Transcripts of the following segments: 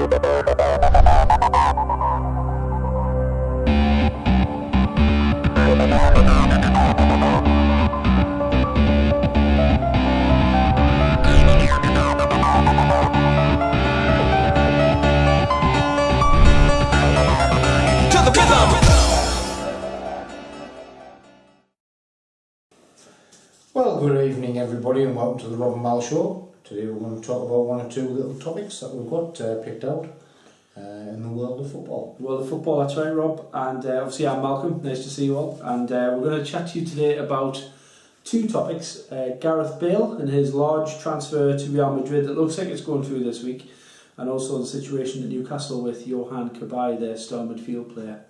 Well, good evening everybody and welcome to the Rob and Mal Show. Today we're going to talk about one or two little topics that we've got picked out in the world of football. The world of football, that's right, Rob. And obviously I'm Malcolm, nice to see you all. And we're going to chat to you today about two topics. Gareth Bale and his large transfer to Real Madrid that looks like it's going through this week. And also the situation at Newcastle with Yohan Cabaye, their star midfield player.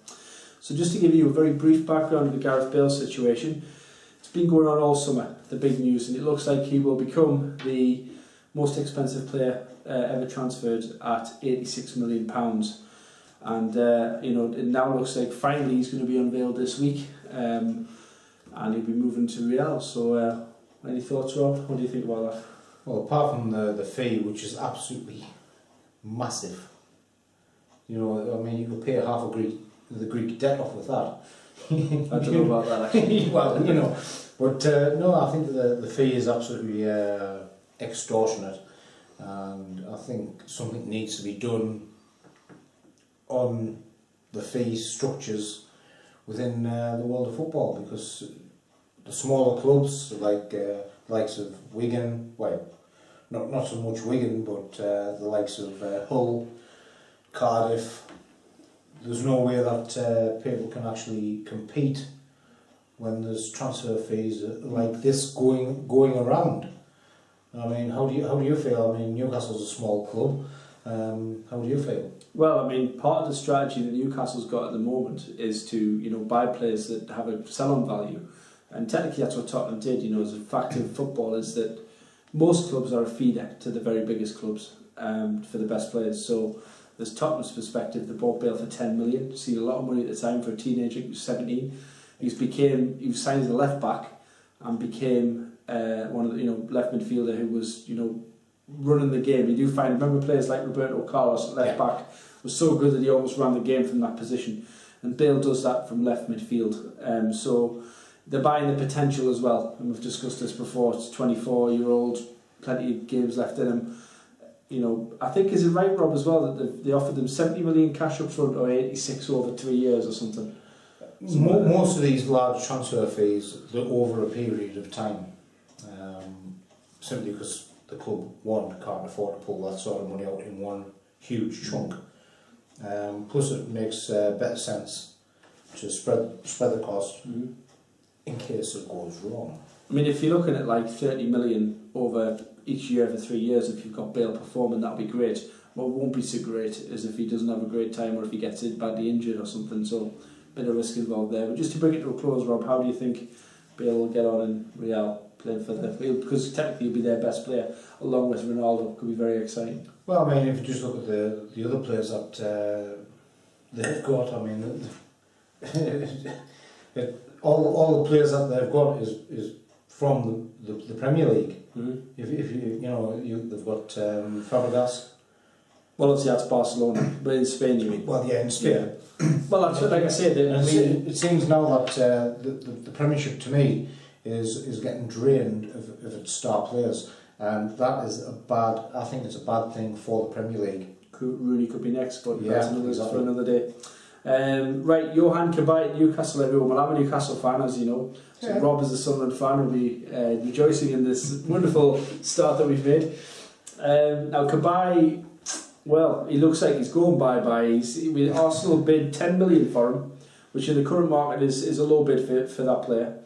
So just to give you a very brief background of the Gareth Bale situation, it's been going on all summer, the big news, and it looks like he will become the most expensive player ever transferred at £86 million. And it now looks like finally he's going to be unveiled this week, and he'll be moving to Real. So any thoughts, Rob? What do you think about that? Well, apart from the fee, which is absolutely massive, you could pay half the Greek debt off with that. I don't know about that actually. Well, but no, I think the fee is absolutely extortionate, and I think something needs to be done on the fee structures within the world of football, because the smaller clubs like likes of Wigan, well, not so much Wigan, but the likes of Hull, Cardiff, there's no way that people can actually compete when there's transfer fees like this going around. I mean, how do you feel? I mean, Newcastle's a small club. How do you feel? Well, I mean, part of the strategy that Newcastle's got at the moment is to buy players that have a sell-on value, and technically that's what Tottenham did. As a fact of football is that most clubs are a feeder to the very biggest clubs for the best players. So there's Tottenham's perspective. They bought Bale for 10 million. Seen a lot of money at the time for a teenager. He was 17. He was signed as a left back and became one of the left midfielder who was running the game. You do find, remember players like Roberto Carlos at left back was so good that he almost ran the game from that position, and Bale does that from left midfield. So they're buying the potential as well, and we've discussed this before. It's 24-year-old, plenty of games left in him. I think, is it right, Rob, as well, that they offered them 70 million cash up front or 86 over 3 years or something? Most of these large transfer fees are over a period of time, simply because the club, can't afford to pull that sort of money out in one huge chunk. Plus it makes better sense to spread the cost in case it goes wrong. I mean, if you're looking at like 30 million over each year for 3 years, if you've got Bale performing, that'll be great. What won't be so great is if he doesn't have a great time, or if he gets badly injured or something. So a bit of risk involved there. But just to bring it to a close, Rob, how do you think Bale will get on in Real playing for the field? Because technically he'll be their best player along with Ronaldo. Could be very exciting. Well, I mean, if you just look at the other players that they've got, I mean, all the players that they've got is from the Premier League. If they've got Fabregas. Well, obviously that's Barcelona, but in Spain you mean? Well, yeah, in Spain. Yeah. Well, that's like I said. It seems now that the Premiership to me is getting drained of its star players, and that is I think it's a bad thing for the Premier League. Rooney could be next, but that's for another day. Right, Yohan Cabaye at Newcastle, everyone. Well, I'm a Newcastle fan, as you know. So yeah. Rob, as a Sunderland fan, will be rejoicing in this wonderful start that we've made. Now, Cabaye, well, he looks like he's going bye-bye. Arsenal bid 10 million for him, which in the current market is a low bid for that player.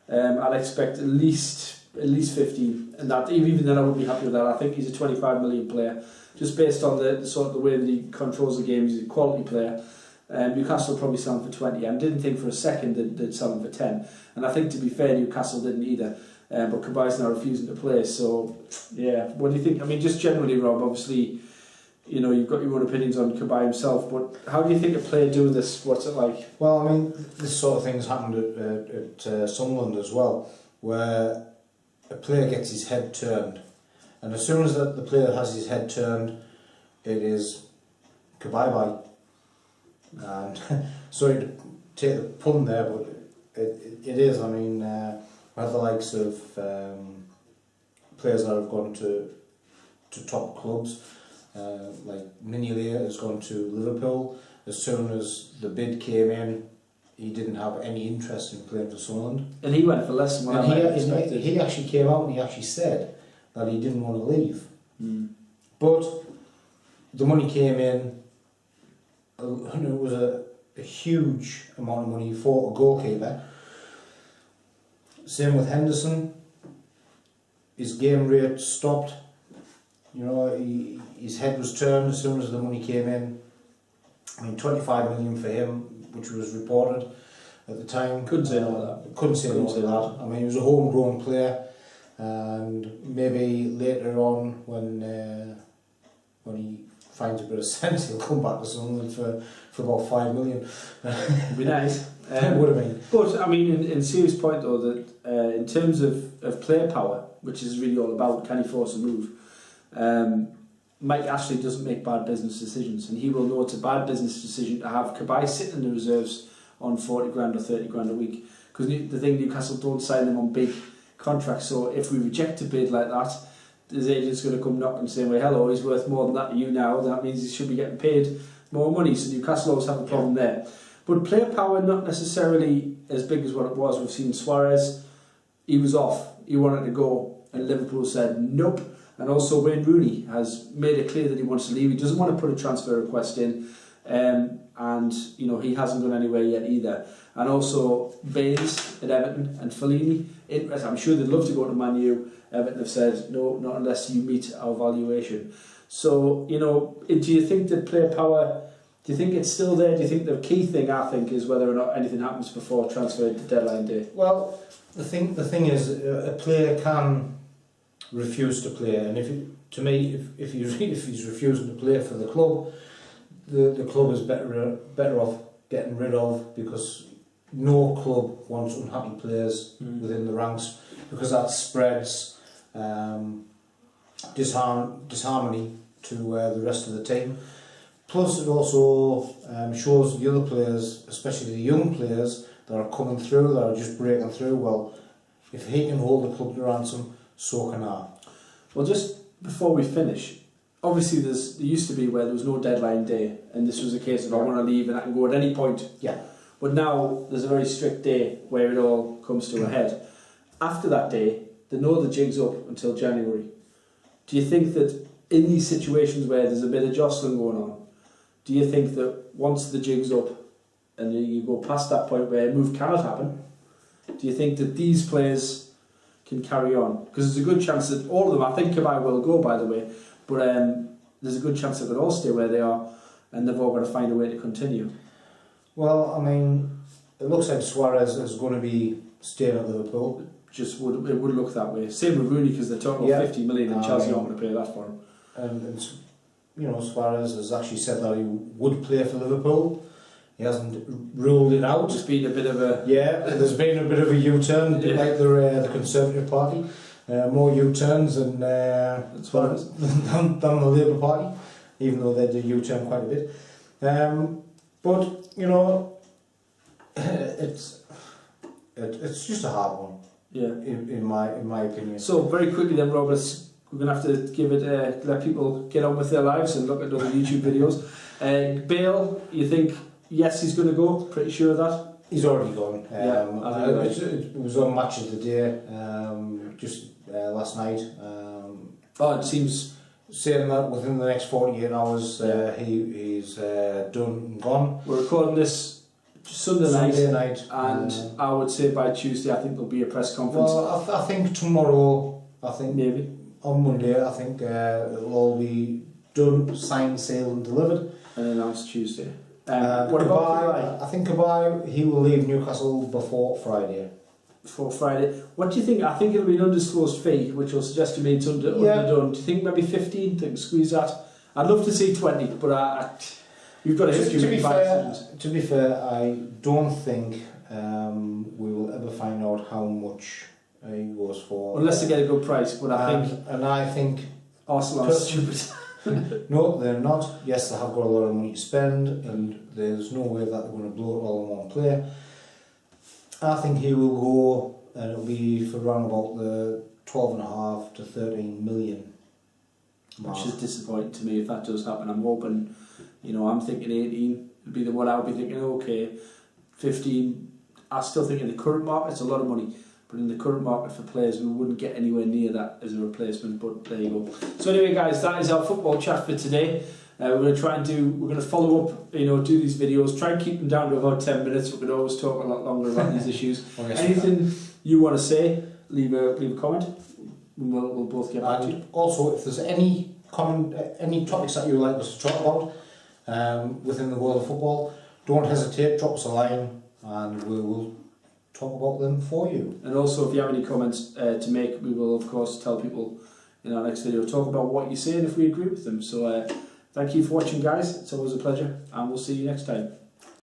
I'd expect at least 15, and that even then I wouldn't be happy with that. I think he's a 25 million player, just based on the sort of the way that he controls the game. He's a quality player. Newcastle probably sell him for 20. I didn't think for a second they'd sell him for 10, and I think, to be fair, Newcastle didn't either. But Cabaye's now refusing to play. So yeah, what do you think? I mean, just generally, Rob, obviously, you've got your own opinions on Cabaye himself, but how do you think a player doing this? What's it like? Well, I mean, this sort of thing's happened at Sunderland as well, where a player gets his head turned, and as soon as the player has his head turned, it is Cabaye. And sorry to take the pun there, but it is. I mean, we have the likes of players that have gone to top clubs, like Mignolet has gone to Liverpool. As soon as the bid came in, he didn't have any interest in playing for Sunderland. And he went for less than what I expected. He actually came out and he actually said that he didn't want to leave. Mm. But the money came in, it was a huge amount of money for a goalkeeper. Same with Henderson. His game rate stopped. You know, his head was turned as soon as the money came in. I mean, 25 million for him, which was reported at the time. Couldn't say no to that. Couldn't say no to that. I mean, he was a homegrown player, and maybe later on when he finds a bit of sense, he'll come back to Sunderland for about 5 million. It'd be nice. It would have been. But, I mean, in serious point though, that in terms of player power, which is really all about can he force a move, Mike Ashley doesn't make bad business decisions, and he will know it's a bad business decision to have Cabaye sitting in the reserves on 40 grand or 30 grand a week, because the thing, Newcastle don't sign them on big contracts, so if we reject a bid like that, his agent's going to come knocking and saying, well, hello, he's worth more than that to you now, that means he should be getting paid more money, so Newcastle always have a problem there. But player power not necessarily as big as what it was. We've seen Suarez, he was off, he wanted to go, and Liverpool said nope. And also Wayne Rooney has made it clear that he wants to leave. He doesn't want to put a transfer request in, and you know, he hasn't gone anywhere yet either. And also Baines at Everton and Fellaini, I'm sure they'd love to go to Man U. Everton have said no, not unless you meet our valuation. So, you know, do you think that player power, do you think it's still there? Do you think the key thing, I think, is whether or not anything happens before transfer deadline day? Well, the thing is, a player can refuse to play, and if he's refusing to play for the club, the club is better off getting rid of, because no club wants unhappy players within the ranks, because that spreads disharmony to the rest of the team. Plus, it also shows the other players, especially the young players that are coming through, that are just breaking through, well, if he can hold the club to ransom, so can I. Well, just before we finish, obviously there used to be where there was no deadline day, and this was a case of I want to leave and I can go at any point. Yeah. But now there's a very strict day where it all comes to a head. After that day, they know the jig's up until January. Do you think that in these situations where there's a bit of jostling going on, do you think that once the jig's up and you go past that point where a move cannot happen, do you think that these players can carry on? Because there's a good chance that all of them, I think Cabaye will go, by the way, but there's a good chance they could all stay where they are, and they've all got to find a way to continue. Well, I mean, it looks like Suarez is going to be staying at Liverpool. It would look that way. Same with Rooney, because they're talking about 50 million, and Chelsea aren't going to pay that for him. And you know, Suarez has actually said that he would play for Liverpool. He hasn't ruled it out. There's been a bit of a... Yeah, there's been a bit of a U-turn, like the Conservative Party. More U-turns than the Labour Party, even though they do U-turn quite a bit. But, you know, it's just a hard one, in my opinion. So, very quickly then, Robert, we're going to have to give it, let people get on with their lives and look at other YouTube videos. Bale, you think... Yes, he's going to go. Pretty sure of that. He's already gone. It was on Match of the Day just last night. It seems saying that within the next 48 hours he's done and gone. We're recording this Sunday night, and I would say by Tuesday I think there'll be a press conference. Well, I think tomorrow. I think maybe on Monday. I think it'll all be done, signed, sealed, and delivered, and announced Tuesday. What about Cabaye? I think Cabaye, he will leave Newcastle before Friday. Before Friday. What do you think? I think it'll be an undisclosed fee, which will suggest to me it's underdone. Do you think maybe 15? Think squeeze that? I'd love to see 20, but you've got a history with decisions. To be fair, I don't think we will ever find out how much he goes for. Unless they get a good price, but I think Arsenal are stupid. No, they're not. Yes, they have got a lot of money to spend, and there's no way that they're going to blow it all in one player. I think he will go, and it'll be for around about the 12.5 to 13 million mark. Which is disappointing to me if that does happen. I'm hoping, I'm thinking 18 would be the one I would be thinking, okay, 15. I still think in the current market it's a lot of money, but in the current market for players we wouldn't get anywhere near that as a replacement, but there you go. So anyway guys, that is our football chat for today. We're going to follow up, do these videos, try and keep them down to about 10 minutes. We could always talk a lot longer about these issues. Anything you want to say, leave a comment. We'll both get back to you. Also, if there's any topics that you would like us to talk about within the world of football, don't hesitate, drop us a line and we'll talk about them for you. And also, if you have any comments to make, we will of course tell people in our next video, talk about what you say and if we agree with them. So thank you for watching guys, it's always a pleasure and we'll see you next time.